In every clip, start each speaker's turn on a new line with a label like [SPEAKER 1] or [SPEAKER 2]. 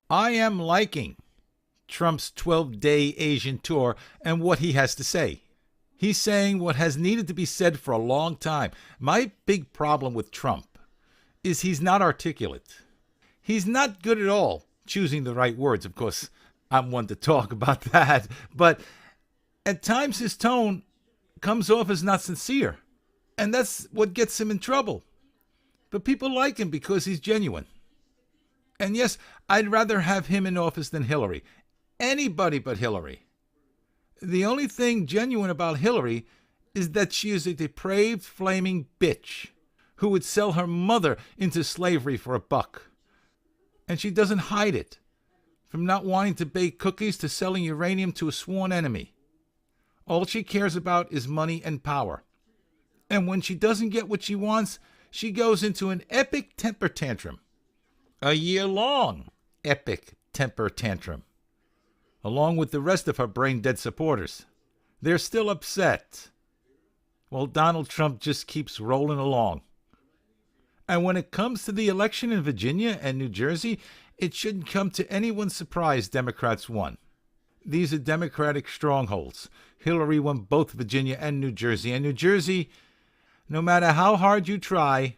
[SPEAKER 1] I am liking Trump's 12-day Asian tour and what he has to say. He's saying what has needed to be said for a long time. My big problem with Trump is he's not articulate. He's not good at all choosing the right words. Of course, I'm one to talk about that. But at times his tone comes off as not sincere. And that's what gets him in trouble. But people like him because he's genuine. And yes, I'd rather have him in office than Hillary. Anybody but Hillary. The only thing genuine about Hillary is that she is a depraved, flaming bitch who would sell her mother into slavery for $1. And she doesn't hide it. From not wanting to bake cookies to selling uranium to a sworn enemy. All she cares about is money and power. And when she doesn't get what she wants, she goes into an epic temper tantrum. A year-long epic temper tantrum. Along with the rest of her brain-dead supporters. They're still upset. While Donald Trump just keeps rolling along. And when it comes to the election in Virginia and New Jersey, it shouldn't come to anyone's surprise Democrats won. These are Democratic strongholds. Hillary won both Virginia and New Jersey. And New Jersey, no matter how hard you try,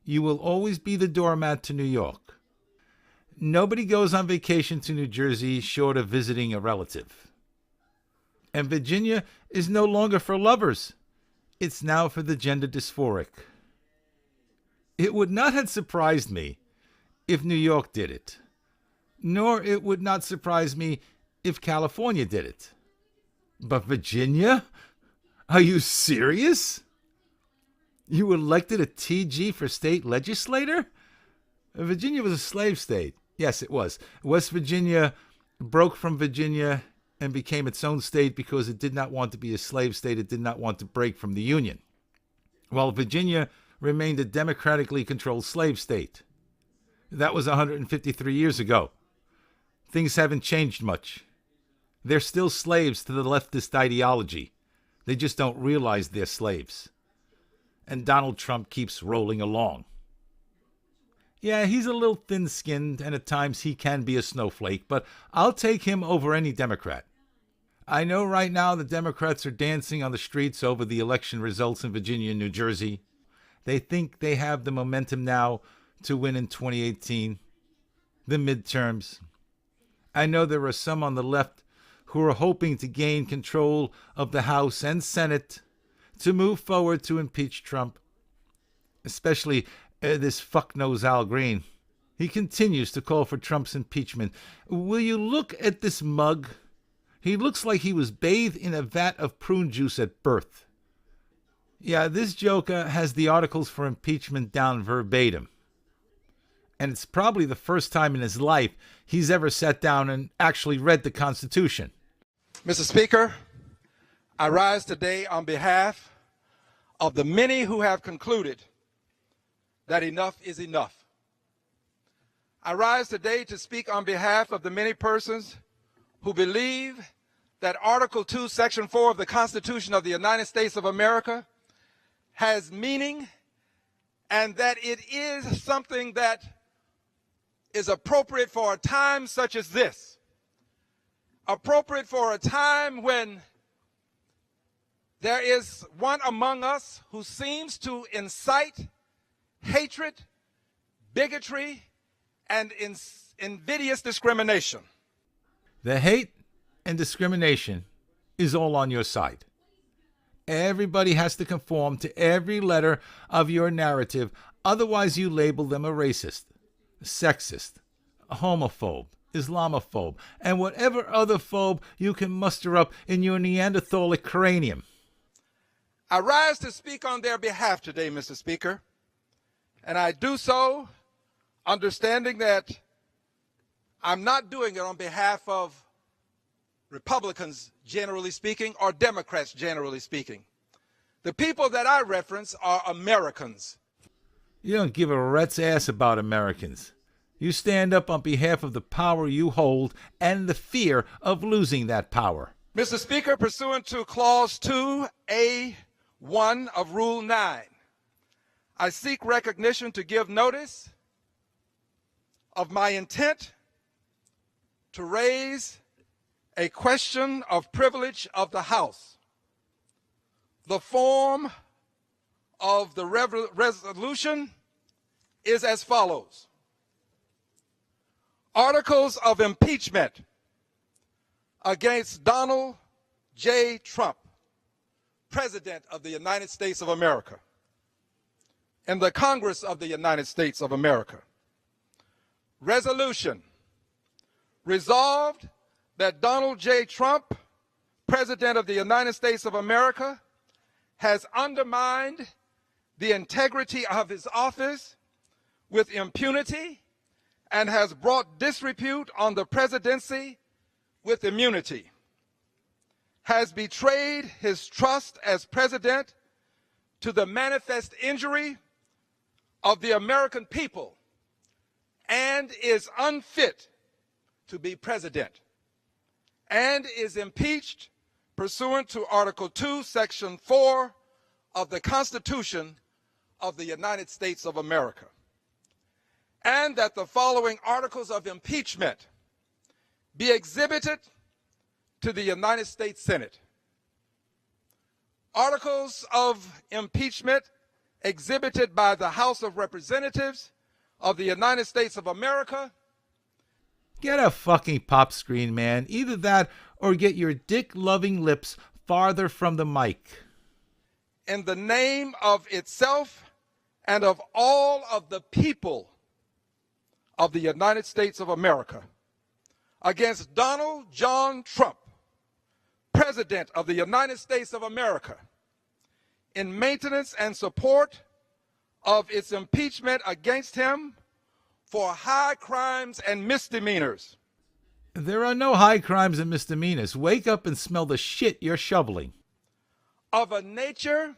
[SPEAKER 1] you will always be the doormat to New York. Nobody goes on vacation to New Jersey short of visiting a relative. And Virginia is no longer for lovers. It's now for the gender dysphoric. It would not have surprised me if New York did it. Nor it would not surprise me if California did it. But Virginia? Are you serious? You elected a TG for state legislator? Virginia was a slave state. Yes, it was. West Virginia broke from Virginia and became its own state because it did not want to be a slave state. It did not want to break from the Union. While Virginia remained a democratically controlled slave state. That was 153 years ago. Things haven't changed much. They're still slaves to the leftist ideology. They just don't realize they're slaves. And Donald Trump keeps rolling along. Yeah, he's a little thin-skinned, and at times he can be a snowflake, but I'll take him over any Democrat. I know right now the Democrats are dancing on the streets over the election results in Virginia and New Jersey. They think they have the momentum now to win in 2018, the midterms. I know there are some on the left who are hoping to gain control of the House and Senate to move forward to impeach Trump, especially this fuck-nose Al Green. He continues to call for Trump's impeachment. Will you look at this mug? He looks like he was bathed in a vat of prune juice at birth. Yeah, this joker has the articles for impeachment down verbatim. And it's probably the first time in his life he's ever sat down and actually read the Constitution.
[SPEAKER 2] Mr. Speaker, I rise today on behalf of the many who have concluded that enough is enough. I rise today to speak on behalf of the many persons who believe that Article 2, Section 4 of the Constitution of the United States of America has meaning and that it is something that is appropriate for a time such as this. Appropriate for a time when there is one among us who seems to incite hatred, bigotry, and invidious discrimination.
[SPEAKER 1] The hate and discrimination is all on your side. Everybody has to conform to every letter of your narrative, otherwise you label them a racist, sexist, a homophobe, Islamophobe, and whatever other phobe you can muster up in your Neanderthalic cranium.
[SPEAKER 2] I rise to speak on their behalf today, Mr. Speaker, and I do so understanding that I'm not doing it on behalf of Republicans, generally speaking, or Democrats, generally speaking. The people that I reference are Americans.
[SPEAKER 1] You don't give a rat's ass about Americans. You stand up on behalf of the power you hold and the fear of losing that power.
[SPEAKER 2] Mr. Speaker, pursuant to Clause 2A1 of Rule 9, I seek recognition to give notice of my intent to raise a question of privilege of the House. The form of the resolution is as follows. Articles of impeachment against Donald J. Trump, President of the United States of America, and the Congress of the United States of America. Resolution. Resolved that Donald J. Trump, President of the United States of America, has undermined the integrity of his office with impunity and has brought disrepute on the presidency with immunity, has betrayed his trust as president to the manifest injury of the American people, and is unfit to be president, and is impeached pursuant to Article 2, Section 4 of the Constitution of the United States of America. And that the following articles of impeachment be exhibited to the United States Senate. Articles of impeachment exhibited by the House of Representatives of the United States of America.
[SPEAKER 1] Get a fucking pop screen, man. Either that or get your dick-loving lips farther from the mic.
[SPEAKER 2] In the name of itself and of all of the people of the United States of America, against Donald John Trump, President of the United States of America, in maintenance and support of its impeachment against him for high crimes and misdemeanors.
[SPEAKER 1] There are no high crimes and misdemeanors. Wake up and smell the shit you're shoveling.
[SPEAKER 2] Of a nature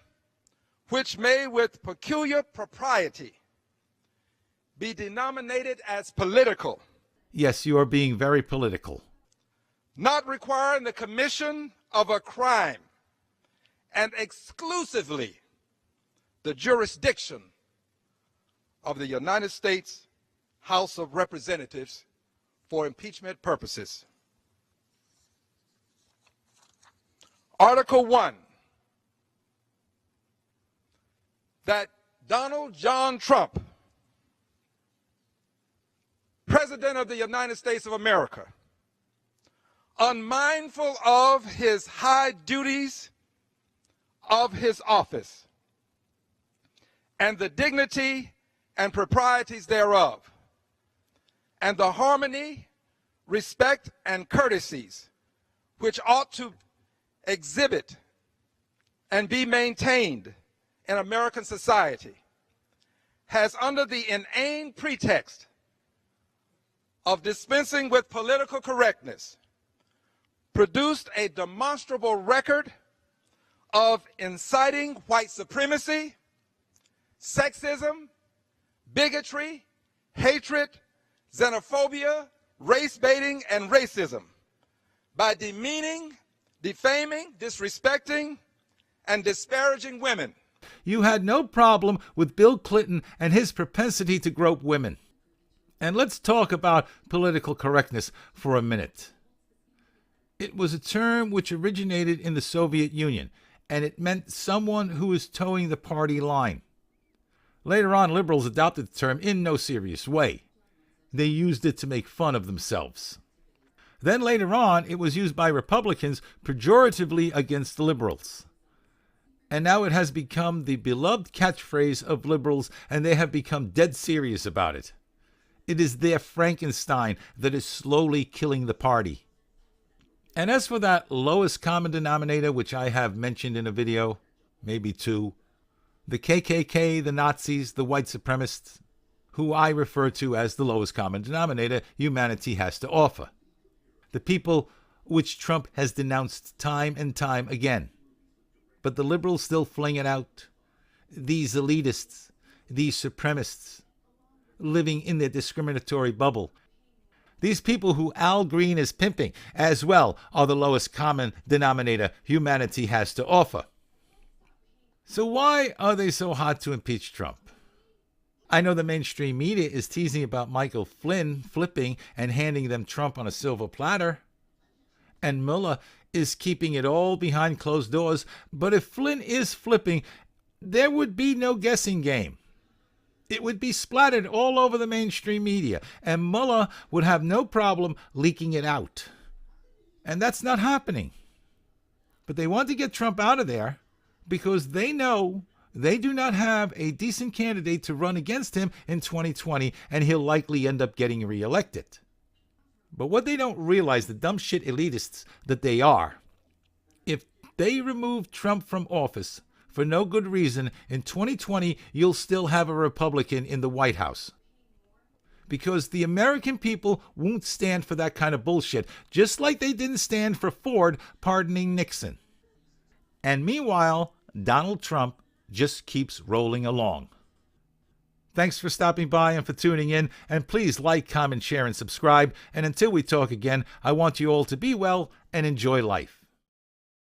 [SPEAKER 2] which may with peculiar propriety be denominated as political.
[SPEAKER 1] Yes, you are being very political.
[SPEAKER 2] Not requiring the commission of a crime and exclusively the jurisdiction of the United States House of Representatives for impeachment purposes. Article 1, that Donald John Trump, President of the United States of America, unmindful of his high duties of his office and the dignity and proprieties thereof, and the harmony, respect, and courtesies which ought to exhibit and be maintained in American society, has, under the inane pretext of dispensing with political correctness, produced a demonstrable record of inciting white supremacy, sexism, bigotry, hatred, xenophobia, race baiting, and racism by demeaning, defaming, disrespecting, and disparaging women.
[SPEAKER 1] You had no problem with Bill Clinton and his propensity to grope women. And let's talk about political correctness for a minute. It was a term which originated in the Soviet Union, and it meant someone who was towing the party line. Later on, liberals adopted the term in no serious way. They used it to make fun of themselves. Then later on, it was used by Republicans pejoratively against the liberals. And now it has become the beloved catchphrase of liberals, and they have become dead serious about it. It is their Frankenstein that is slowly killing the party. And as for that lowest common denominator, which I have mentioned in a video, maybe two, the KKK, the Nazis, the white supremacists, who I refer to as the lowest common denominator humanity has to offer. The people which Trump has denounced time and time again. But the liberals still fling it out. These elitists, these supremacists, living in their discriminatory bubble. These people who Al Green is pimping as well are the lowest common denominator humanity has to offer. So why are they so hot to impeach Trump? I know the mainstream media is teasing about Michael Flynn flipping and handing them Trump on a silver platter. And Mueller is keeping it all behind closed doors. But if Flynn is flipping, there would be no guessing game. It would be splattered all over the mainstream media, and Mueller would have no problem leaking it out. And that's not happening. But they want to get Trump out of there because they know they do not have a decent candidate to run against him in 2020, and he'll likely end up getting reelected. But what they don't realize, the dumb shit elitists that they are, if they remove Trump from office for no good reason, in 2020, you'll still have a Republican in the White House. Because the American people won't stand for that kind of bullshit, just like they didn't stand for Ford pardoning Nixon. And meanwhile, Donald Trump just keeps rolling along. Thanks for stopping by and for tuning in, and please like, comment, share, and subscribe. And until we talk again, I want you all to be well and enjoy life.